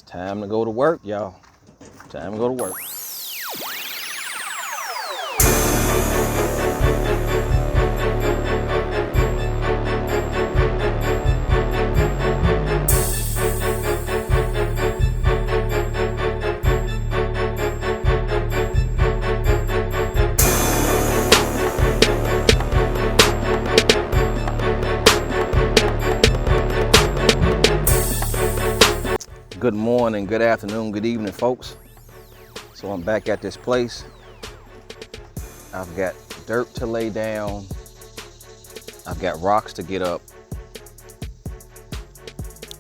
Time to go to work, y'all. Time to go to work. Good morning, good afternoon, good evening, folks. So I'm back at this place. I've got dirt to lay down. I've got rocks to get up.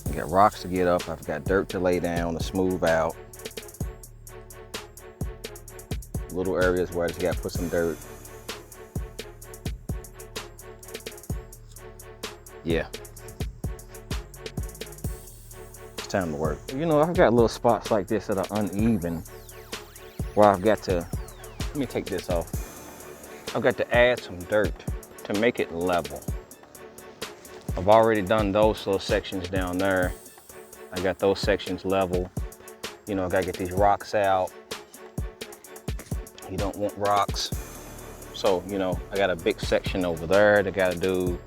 I've got dirt to lay down, to smooth out. Little areas where I just got to put some dirt. Yeah. It's time to work. You know, I've got little spots like this that are uneven where I've got to, let me take this off. I've got to add some dirt to make it level. I've already done those little sections down there. I got those sections level. You know, I gotta get these rocks out. You don't want rocks. So, you know, I got a big section over there that I gotta do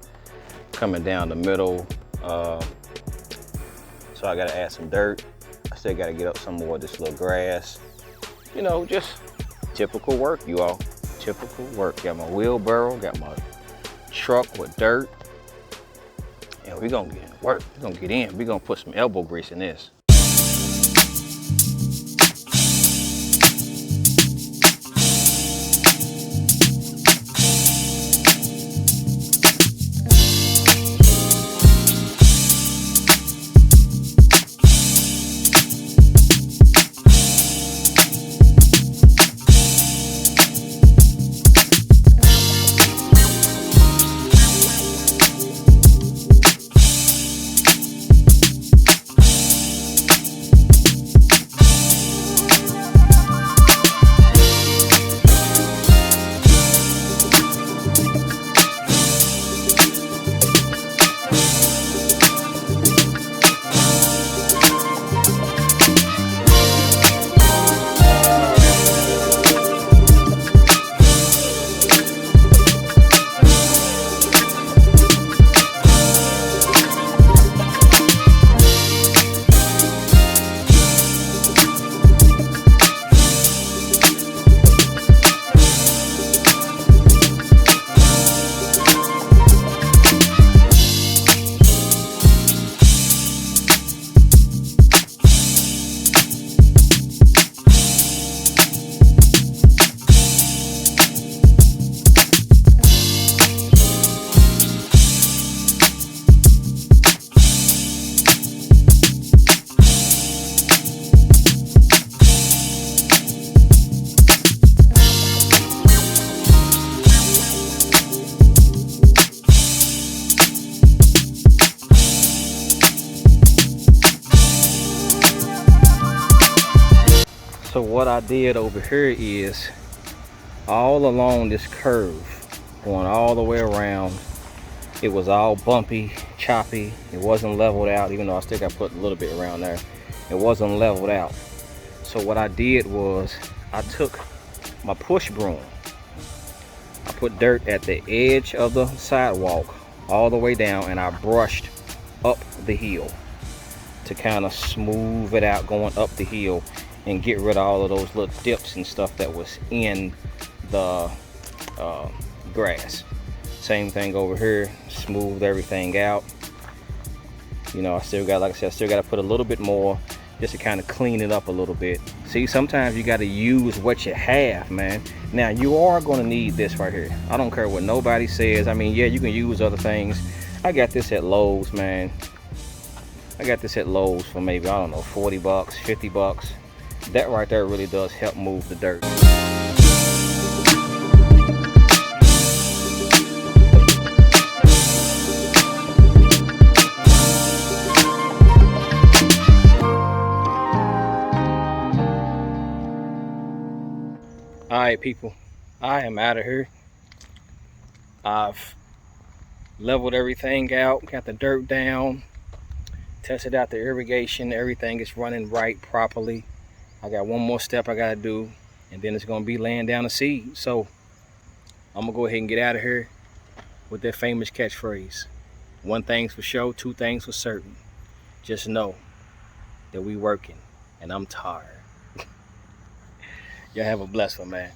coming down the middle. So I gotta add some dirt. I still gotta get up some more of this little grass. You know, just typical work, you all. Typical work. Got my wheelbarrow, got my truck with dirt. And we're gonna get in work. We're gonna get in. We're gonna put some elbow grease in this. So what I did over here is all along this curve, going all the way around, it was all bumpy, choppy. It wasn't leveled out, even though I still got to put a little bit around there. It wasn't leveled out. So what I did was I took my push broom. I put dirt at the edge of the sidewalk all the way down, and I brushed up the hill to kind of smooth it out going up the hill and get rid of all of those little dips and stuff that was in the grass. Same thing over here, smooth everything out. You know, I still got, like I said, I still got to put a little bit more just to kind of clean it up a little bit. See, sometimes you got to use what you have, man. Now, you are going to need this right here. I don't care what nobody says. I mean, yeah, you can use other things. I got this at Lowe's, man. I got this at Lowe's for maybe, I don't know, 40 bucks, 50 bucks. That right there really does help move the dirt. All right, people, I am out of here. I've leveled everything out, got the dirt down. Tested out the irrigation. Everything is running right properly. I got one more step I gotta do, and then it's gonna be laying down the seed. So I'm gonna go ahead and get out of here with that famous catchphrase. One thing's for sure, two things for certain. Just know that we working, and I'm tired. Y'all have a blessed one, man.